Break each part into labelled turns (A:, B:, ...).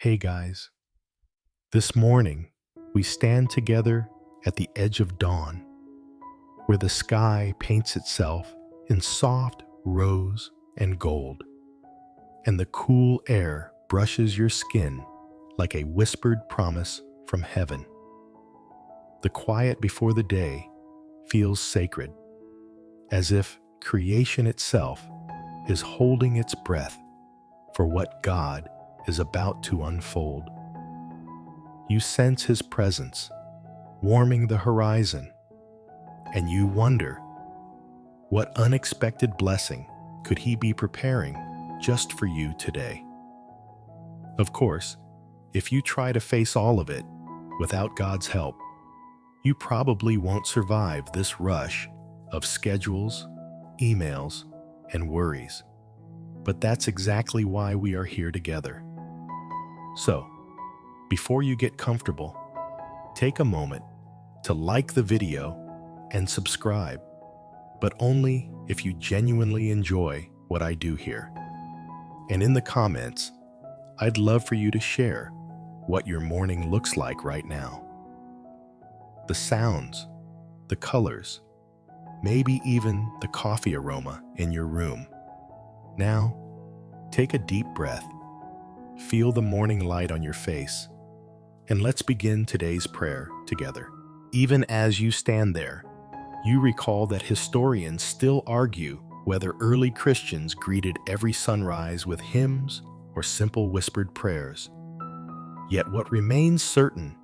A: Hey guys, this morning we stand together at the edge of dawn, where the sky paints itself in soft rose and gold, and the cool air brushes your skin like a whispered promise from heaven. The quiet before the day feels sacred, as if creation itself is holding its breath for what God is about to unfold. You sense His presence, warming the horizon, and you wonder, what unexpected blessing could He be preparing just for you today? Of course, if you try to face all of it without God's help, you probably won't survive this rush of schedules, emails, and worries. But that's exactly why we are here together. So, before you get comfortable, take a moment to like the video and subscribe, but only if you genuinely enjoy what I do here. And in the comments, I'd love for you to share what your morning looks like right now. The sounds, the colors, maybe even the coffee aroma in your room. Now, take a deep breath, feel the morning light on your face, and let's begin today's prayer together. Even as you stand there, you recall that historians still argue whether early Christians greeted every sunrise with hymns or simple whispered prayers. Yet what remains certain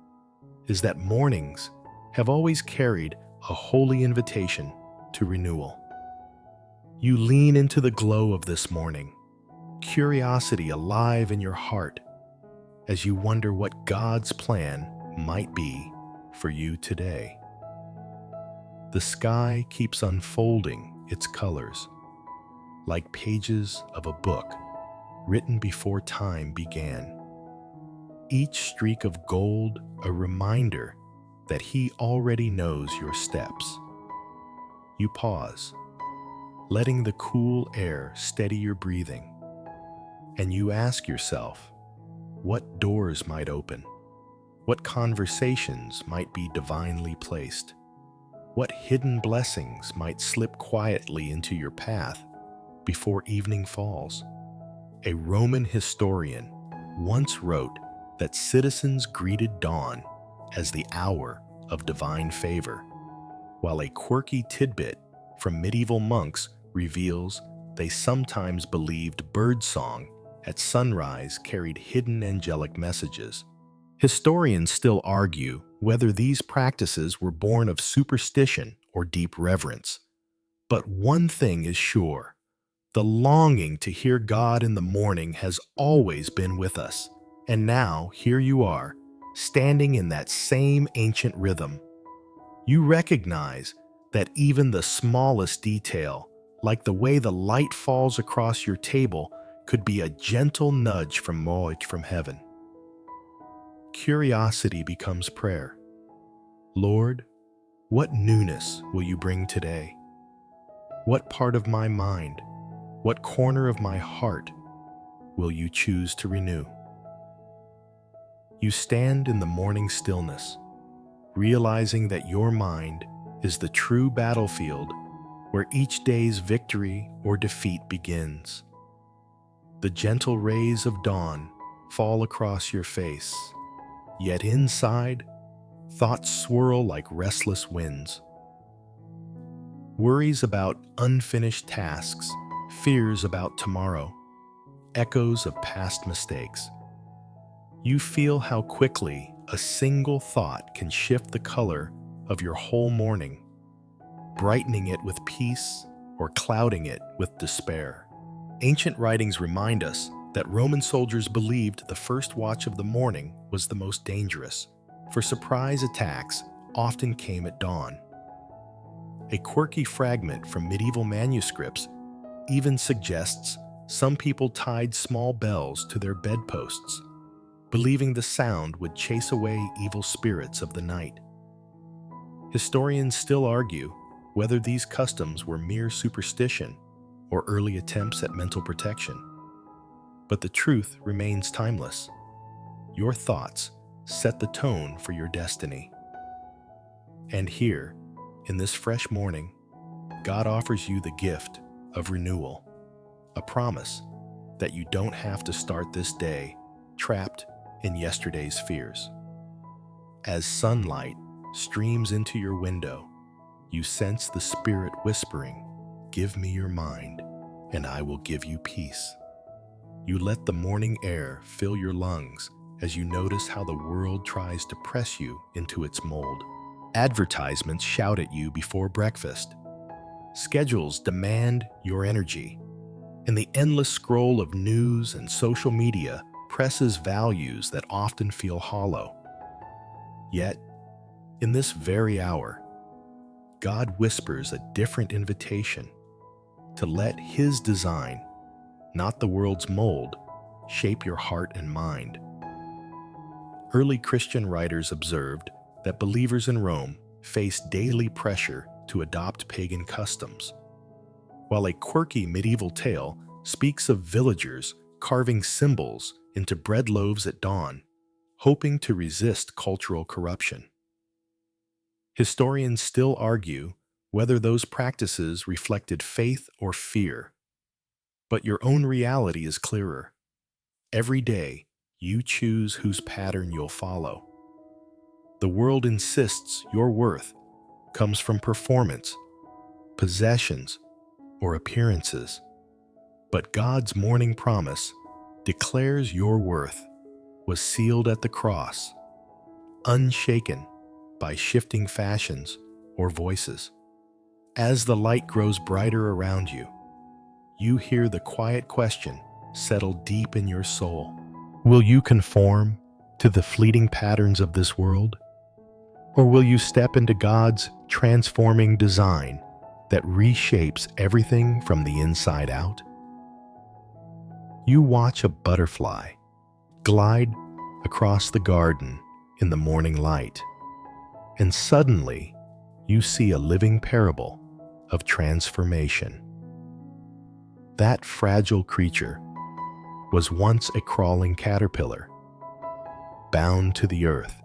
A: is that mornings have always carried a holy invitation to renewal. You lean into the glow of this morning, curiosity alive in your heart, as you wonder what God's plan might be for you today. The sky keeps unfolding its colors, like pages of a book written before time began. Each streak of gold a reminder that He already knows your steps. You pause, letting the cool air steady your breathing, and you ask yourself, what doors might open? What conversations might be divinely placed? What hidden blessings might slip quietly into your path before evening falls? A Roman historian once wrote that citizens greeted dawn as the hour of divine favor, while a quirky tidbit from medieval monks reveals they sometimes believed birdsong at sunrise carried hidden angelic messages. Historians still argue whether these practices were born of superstition or deep reverence. But one thing is sure, the longing to hear God in the morning has always been with us. And now, here you are, standing in that same ancient rhythm. You recognize that even the smallest detail, like the way the light falls across your table, could be a gentle nudge from heaven. Curiosity becomes prayer. Lord, what newness will you bring today? What part of my mind, what corner of my heart will you choose to renew? You stand in the morning stillness, realizing that your mind is the true battlefield where each day's victory or defeat begins. The gentle rays of dawn fall across your face, yet inside, thoughts swirl like restless winds. Worries about unfinished tasks, fears about tomorrow, echoes of past mistakes. You feel how quickly a single thought can shift the color of your whole morning, brightening it with peace or clouding it with despair. Ancient writings remind us that Roman soldiers believed the first watch of the morning was the most dangerous, for surprise attacks often came at dawn. A quirky fragment from medieval manuscripts even suggests some people tied small bells to their bedposts, believing the sound would chase away evil spirits of the night. Historians still argue whether these customs were mere superstition or early attempts at mental protection. But the truth remains timeless. Your thoughts set the tone for your destiny. And here, in this fresh morning, God offers you the gift of renewal, a promise that you don't have to start this day trapped in yesterday's fears. As sunlight streams into your window, you sense the Spirit whispering, "Give me your mind, and I will give you peace." You let the morning air fill your lungs as you notice how the world tries to press you into its mold. Advertisements shout at you before breakfast. Schedules demand your energy, and the endless scroll of news and social media presses values that often feel hollow. Yet, in this very hour, God whispers a different invitation to let His design, not the world's mold, shape your heart and mind. Early Christian writers observed that believers in Rome faced daily pressure to adopt pagan customs, while a quirky medieval tale speaks of villagers carving symbols into bread loaves at dawn, hoping to resist cultural corruption. Historians still argue whether those practices reflected faith or fear, but your own reality is clearer. Every day, you choose whose pattern you'll follow. The world insists your worth comes from performance, possessions, or appearances. But God's morning promise declares your worth was sealed at the cross, unshaken by shifting fashions or voices. As the light grows brighter around you, you hear the quiet question settle deep in your soul. Will you conform to the fleeting patterns of this world? Or will you step into God's transforming design that reshapes everything from the inside out? You watch a butterfly glide across the garden in the morning light, and suddenly you see a living parable of transformation. That fragile creature was once a crawling caterpillar, bound to the earth,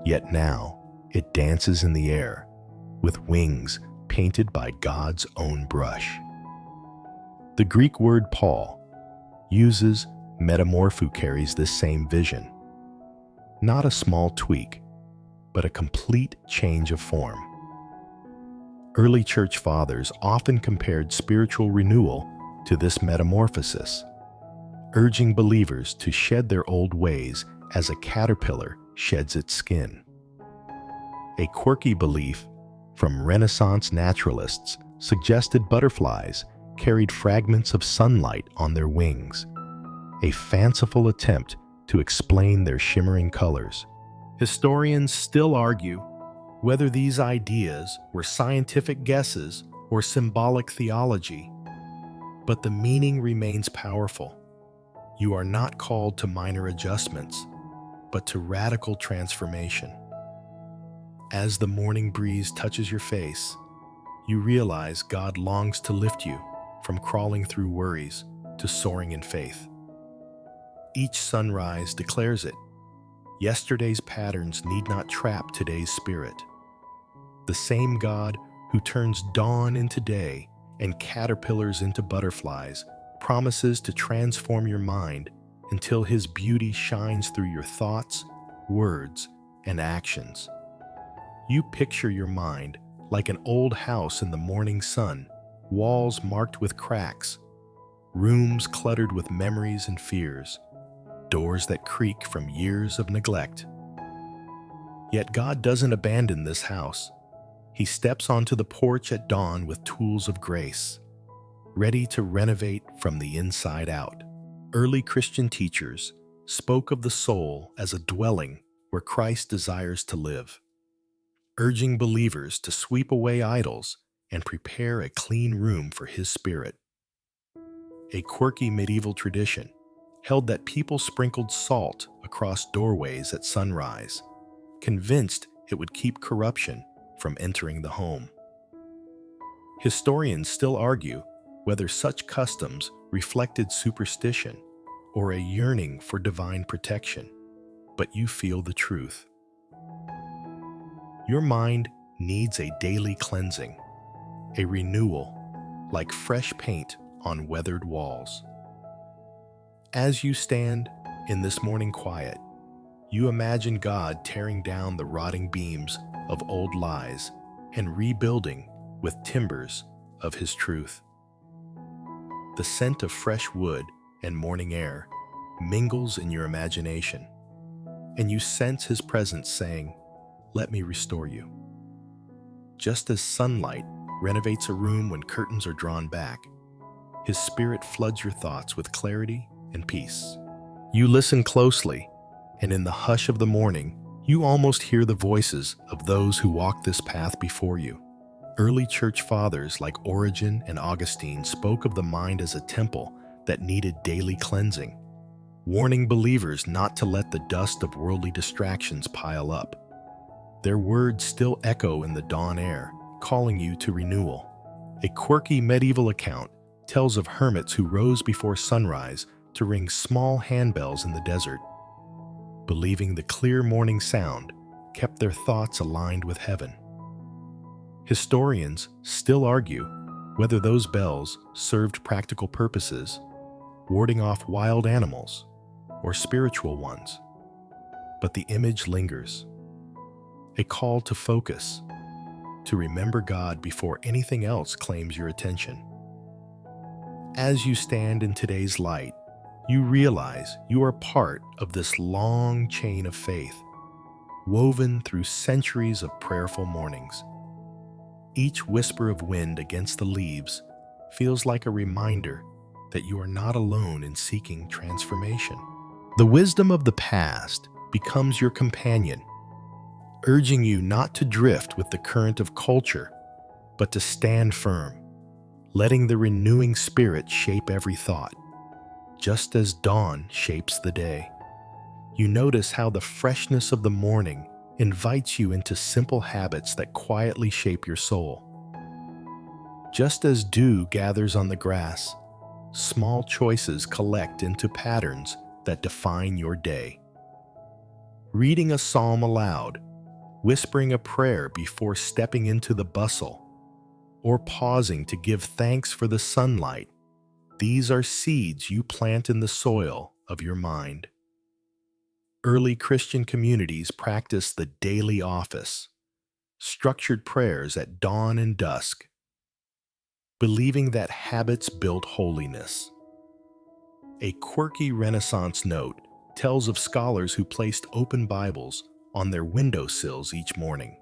A: yet now it dances in the air with wings painted by God's own brush. The Greek word Paul uses metamorpho carries this same vision. Not a small tweak, but a complete change of form. Early church fathers often compared spiritual renewal to this metamorphosis, urging believers to shed their old ways as a caterpillar sheds its skin. A quirky belief from Renaissance naturalists suggested butterflies carried fragments of sunlight on their wings, a fanciful attempt to explain their shimmering colors. Historians still argue whether these ideas were scientific guesses or symbolic theology, but the meaning remains powerful. You are not called to minor adjustments, but to radical transformation. As the morning breeze touches your face, you realize God longs to lift you from crawling through worries to soaring in faith. Each sunrise declares it. Yesterday's patterns need not trap today's spirit. The same God who turns dawn into day and caterpillars into butterflies promises to transform your mind until His beauty shines through your thoughts, words, and actions. You picture your mind like an old house in the morning sun, walls marked with cracks, rooms cluttered with memories and fears, doors that creak from years of neglect. Yet God doesn't abandon this house. He steps onto the porch at dawn with tools of grace, ready to renovate from the inside out. Early Christian teachers spoke of the soul as a dwelling where Christ desires to live, urging believers to sweep away idols and prepare a clean room for His Spirit. A quirky medieval tradition held that people sprinkled salt across doorways at sunrise, convinced it would keep corruption from entering the home. Historians still argue whether such customs reflected superstition or a yearning for divine protection, but you feel the truth. Your mind needs a daily cleansing, a renewal, like fresh paint on weathered walls. As you stand in this morning quiet, you imagine God tearing down the rotting beams of old lies and rebuilding with timbers of His truth. The scent of fresh wood and morning air mingles in your imagination, and you sense His presence saying, "Let me restore you." Just as sunlight renovates a room when curtains are drawn back, His Spirit floods your thoughts with clarity and peace. You listen closely, and in the hush of the morning, you almost hear the voices of those who walked this path before you. Early church fathers like Origen and Augustine spoke of the mind as a temple that needed daily cleansing, warning believers not to let the dust of worldly distractions pile up. Their words still echo in the dawn air, calling you to renewal. A quirky medieval account tells of hermits who rose before sunrise to ring small handbells in the desert, believing the clear morning sound kept their thoughts aligned with heaven. Historians still argue whether those bells served practical purposes, warding off wild animals, or spiritual ones. But the image lingers, a call to focus, to remember God before anything else claims your attention. As you stand in today's light, you realize you are part of this long chain of faith, woven through centuries of prayerful mornings. Each whisper of wind against the leaves feels like a reminder that you are not alone in seeking transformation. The wisdom of the past becomes your companion, urging you not to drift with the current of culture, but to stand firm, letting the renewing Spirit shape every thought. Just as dawn shapes the day, you notice how the freshness of the morning invites you into simple habits that quietly shape your soul. Just as dew gathers on the grass, small choices collect into patterns that define your day. Reading a psalm aloud, whispering a prayer before stepping into the bustle, or pausing to give thanks for the sunlight, these are seeds you plant in the soil of your mind. Early Christian communities practiced the daily office, structured prayers at dawn and dusk, believing that habits build holiness. A quirky Renaissance note tells of scholars who placed open Bibles on their windowsills each morning,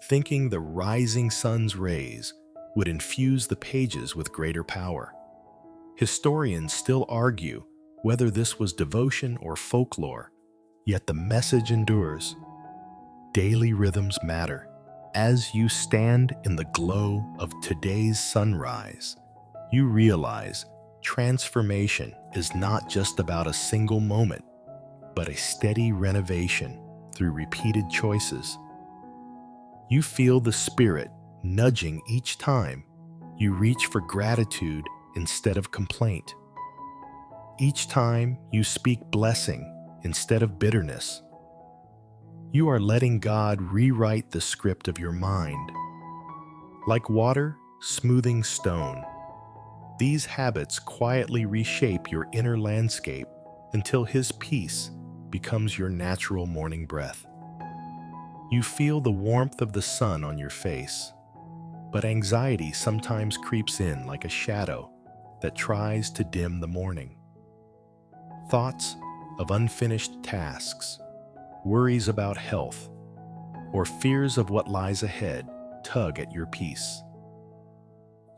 A: thinking the rising sun's rays would infuse the pages with greater power. Historians still argue whether this was devotion or folklore, yet the message endures. Daily rhythms matter. As you stand in the glow of today's sunrise, you realize transformation is not just about a single moment, but a steady renovation through repeated choices. You feel the Spirit nudging each time you reach for gratitude instead of complaint. Each time you speak blessing instead of bitterness, you are letting God rewrite the script of your mind. Like water smoothing stone, these habits quietly reshape your inner landscape until His peace becomes your natural morning breath. You feel the warmth of the sun on your face, but anxiety sometimes creeps in like a shadow that tries to dim the morning. Thoughts of unfinished tasks, worries about health, or fears of what lies ahead tug at your peace.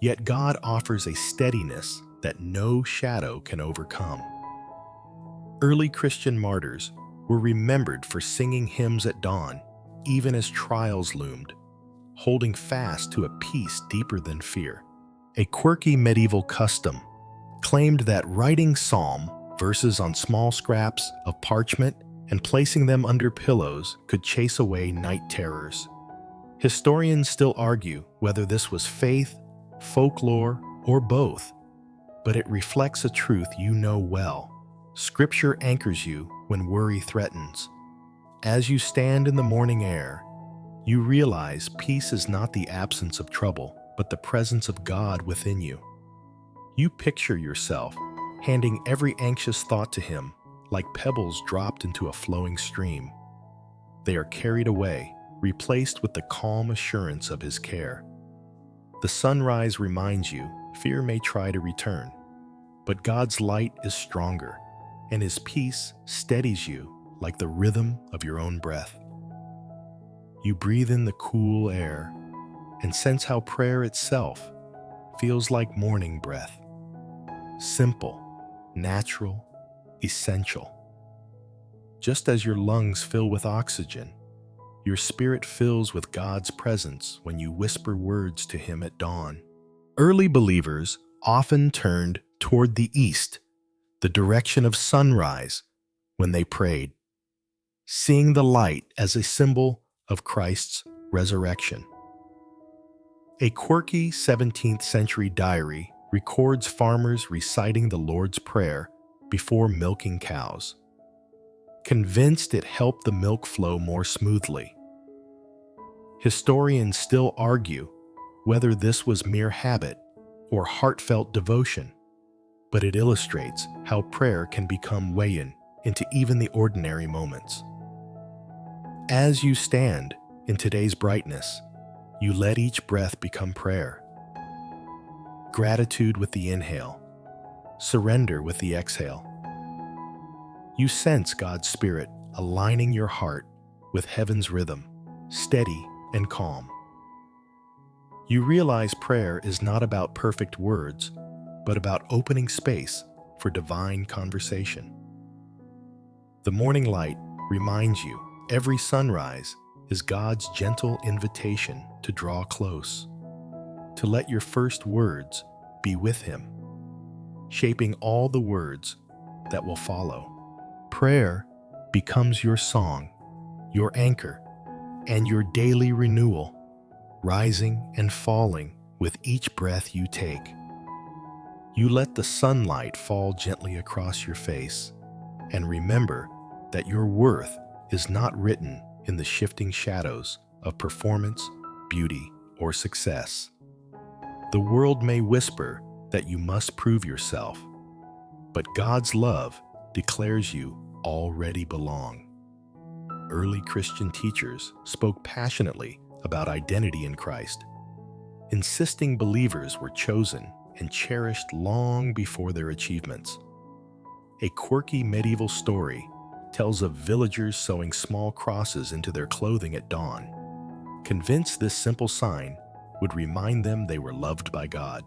A: Yet God offers a steadiness that no shadow can overcome. Early Christian martyrs were remembered for singing hymns at dawn, even as trials loomed, holding fast to a peace deeper than fear. A quirky medieval custom claimed that writing psalm verses on small scraps of parchment and placing them under pillows could chase away night terrors. Historians still argue whether this was faith, folklore, or both, but it reflects a truth you know well. Scripture anchors you when worry threatens. As you stand in the morning air, you realize peace is not the absence of trouble, but the presence of God within you. You picture yourself handing every anxious thought to Him like pebbles dropped into a flowing stream. They are carried away, replaced with the calm assurance of His care. The sunrise reminds you fear may try to return, but God's light is stronger, and His peace steadies you like the rhythm of your own breath. You breathe in the cool air and sense how prayer itself feels like morning breath. Simple, natural, essential. Just as your lungs fill with oxygen, your spirit fills with God's presence when you whisper words to Him at dawn. Early believers often turned toward the east, the direction of sunrise, when they prayed, seeing the light as a symbol of Christ's resurrection. A quirky 17th century diary records farmers reciting the Lord's Prayer before milking cows, convinced it helped the milk flow more smoothly. Historians still argue whether this was mere habit or heartfelt devotion, but it illustrates how prayer can become woven into even the ordinary moments. As you stand in today's brightness, you let each breath become prayer. Gratitude with the inhale, surrender with the exhale. You sense God's Spirit aligning your heart with heaven's rhythm, steady and calm. You realize prayer is not about perfect words, but about opening space for divine conversation. The morning light reminds you every sunrise is God's gentle invitation to draw close, to let your first words be with Him, shaping all the words that will follow. Prayer becomes your song, your anchor, and your daily renewal, rising and falling with each breath you take. You let the sunlight fall gently across your face, and remember that your worth is not written in the shifting shadows of performance, beauty, or success. The world may whisper that you must prove yourself, but God's love declares you already belong. Early Christian teachers spoke passionately about identity in Christ, insisting believers were chosen and cherished long before their achievements. A quirky medieval story tells of villagers sewing small crosses into their clothing at dawn, convinced this simple sign would remind them they were loved by God,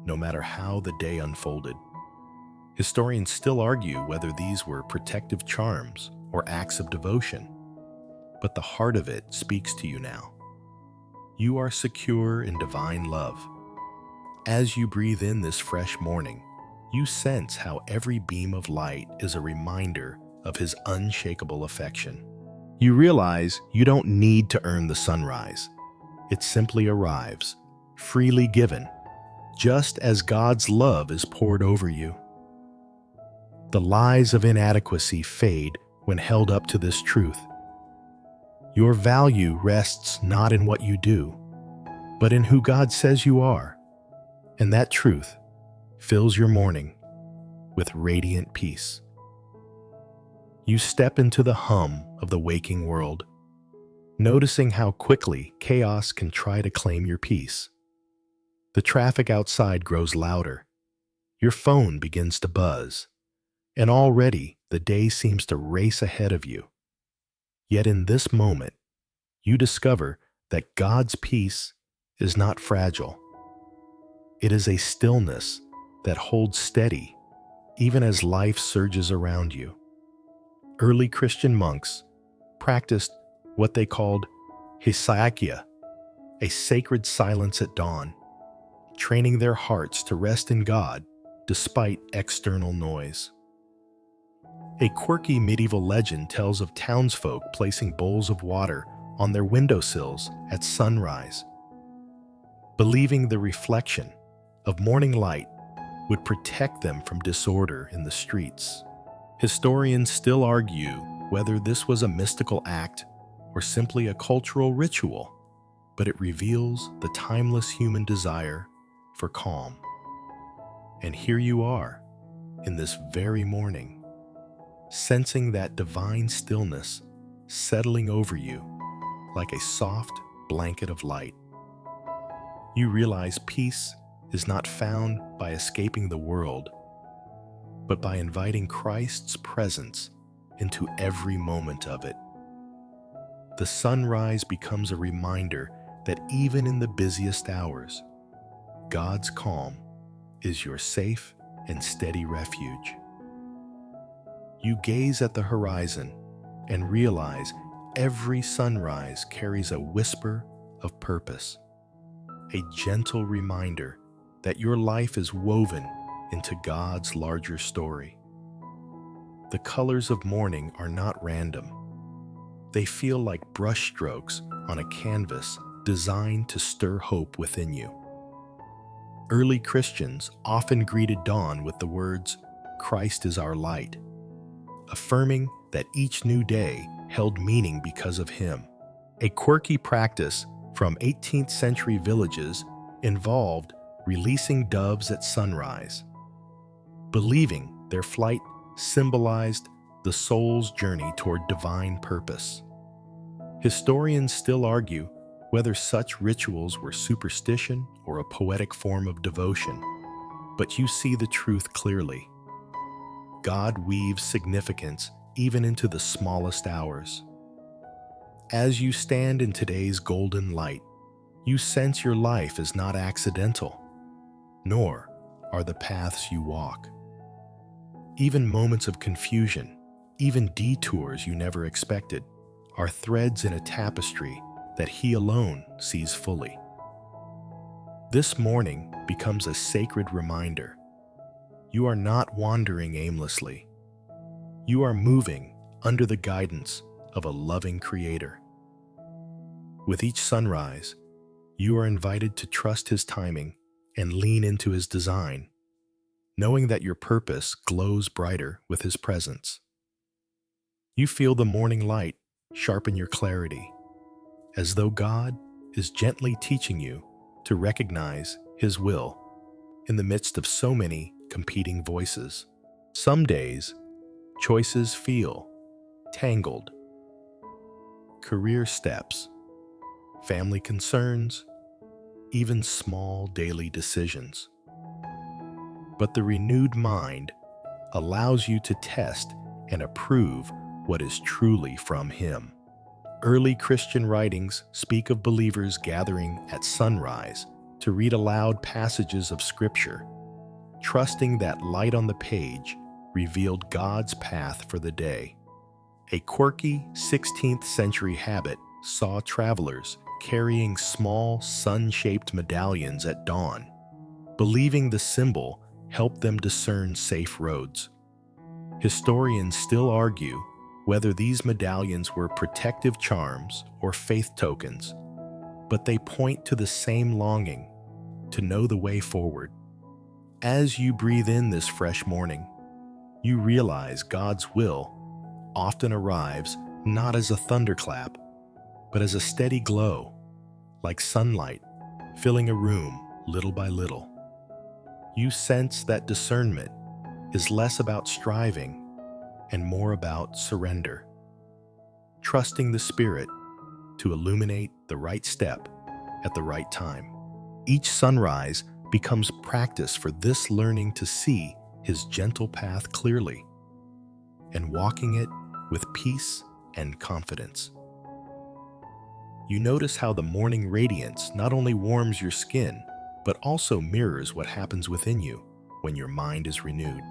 A: no matter how the day unfolded. Historians still argue whether these were protective charms or acts of devotion, but the heart of it speaks to you now. You are secure in divine love. As you breathe in this fresh morning, you sense how every beam of light is a reminder of His unshakable affection. You realize you don't need to earn the sunrise. It simply arrives, freely given, just as God's love is poured over you. The lies of inadequacy fade when held up to this truth. Your value rests not in what you do, but in who God says you are. And that truth fills your morning with radiant peace. You step into the hum of the waking world, noticing how quickly chaos can try to claim your peace. The traffic outside grows louder. Your phone begins to buzz, and already the day seems to race ahead of you. Yet in this moment, you discover that God's peace is not fragile. It is a stillness that holds steady even as life surges around you. Early Christian monks practiced what they called hesychia, a sacred silence at dawn, training their hearts to rest in God despite external noise. A quirky medieval legend tells of townsfolk placing bowls of water on their windowsills at sunrise, believing the reflection of morning light would protect them from disorder in the streets. Historians still argue whether this was a mystical act or simply a cultural ritual, but it reveals the timeless human desire for calm. And here you are, in this very morning, sensing that divine stillness settling over you like a soft blanket of light. You realize peace is not found by escaping the world, but by inviting Christ's presence into every moment of it. The sunrise becomes a reminder that even in the busiest hours, God's calm is your safe and steady refuge. You gaze at the horizon and realize every sunrise carries a whisper of purpose, a gentle reminder that your life is woven into God's larger story. The colors of morning are not random. They feel like brushstrokes on a canvas designed to stir hope within you. Early Christians often greeted dawn with the words, "Christ is our light," affirming that each new day held meaning because of him. A quirky practice from 18th century villages involved releasing doves at sunrise, believing their flight symbolized the soul's journey toward divine purpose. Historians still argue whether such rituals were superstition or a poetic form of devotion, but you see the truth clearly. God weaves significance even into the smallest hours. As you stand in today's golden light, you sense your life is not accidental, nor are the paths you walk. Even moments of confusion, even detours you never expected, are threads in a tapestry that He alone sees fully. This morning becomes a sacred reminder. You are not wandering aimlessly. You are moving under the guidance of a loving Creator. With each sunrise, you are invited to trust His timing and lean into His design, knowing that your purpose glows brighter with His presence. You feel the morning light sharpen your clarity, as though God is gently teaching you to recognize His will in the midst of so many competing voices. Some days, choices feel tangled. Career steps, family concerns, even small daily decisions. But the renewed mind allows you to test and approve what is truly from Him. Early Christian writings speak of believers gathering at sunrise to read aloud passages of Scripture, trusting that light on the page revealed God's path for the day. A quirky 16th century habit saw travelers carrying small sun-shaped medallions at dawn, believing the symbol helped them discern safe roads. Historians still argue whether these medallions were protective charms or faith tokens, but they point to the same longing to know the way forward. As you breathe in this fresh morning, you realize God's will often arrives not as a thunderclap, but as a steady glow, like sunlight filling a room little by little. You sense that discernment is less about striving and more about surrender, trusting the Spirit to illuminate the right step at the right time. Each sunrise becomes practice for this learning to see His gentle path clearly and walking it with peace and confidence. You notice how the morning radiance not only warms your skin, but also mirrors what happens within you when your mind is renewed.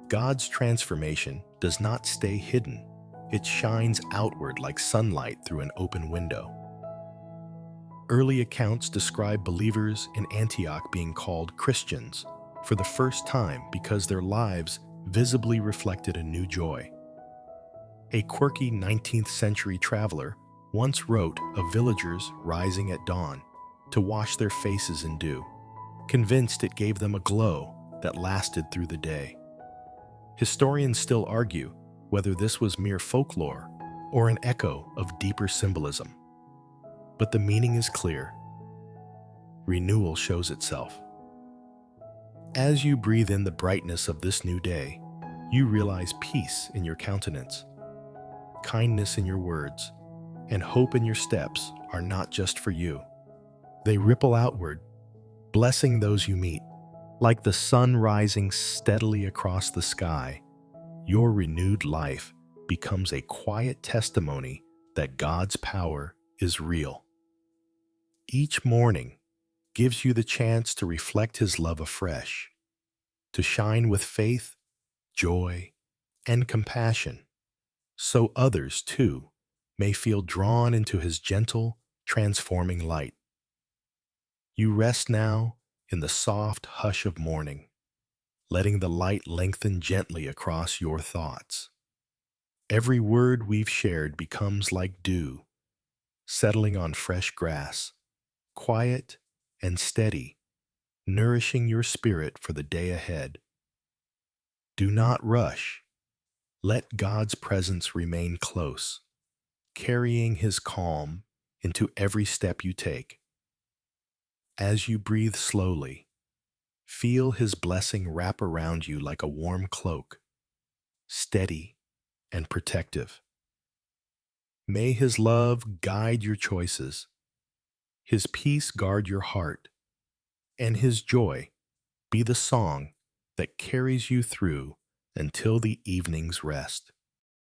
A: God's transformation does not stay hidden. It shines outward like sunlight through an open window. Early accounts describe believers in Antioch being called Christians for the first time because their lives visibly reflected a new joy. A quirky 19th century traveler once wrote of villagers rising at dawn to wash their faces in dew, convinced it gave them a glow that lasted through the day. Historians still argue whether this was mere folklore or an echo of deeper symbolism. But the meaning is clear. Renewal shows itself. As you breathe in the brightness of this new day, you realize peace in your countenance, kindness in your words, and hope in your steps are not just for you. They ripple outward, blessing those you meet. Like the sun rising steadily across the sky, your renewed life becomes a quiet testimony that God's power is real. Each morning gives you the chance to reflect His love afresh, to shine with faith, joy, and compassion, so others, too, may feel drawn into His gentle, transforming light. You rest now in the soft hush of morning, letting the light lengthen gently across your thoughts. Every word we've shared becomes like dew, settling on fresh grass, quiet and steady, nourishing your spirit for the day ahead. Do not rush. Let God's presence remain close, carrying His calm into every step you take. As you breathe slowly, feel His blessing wrap around you like a warm cloak, steady and protective. May His love guide your choices, His peace guard your heart, and His joy be the song that carries you through until the evening's rest.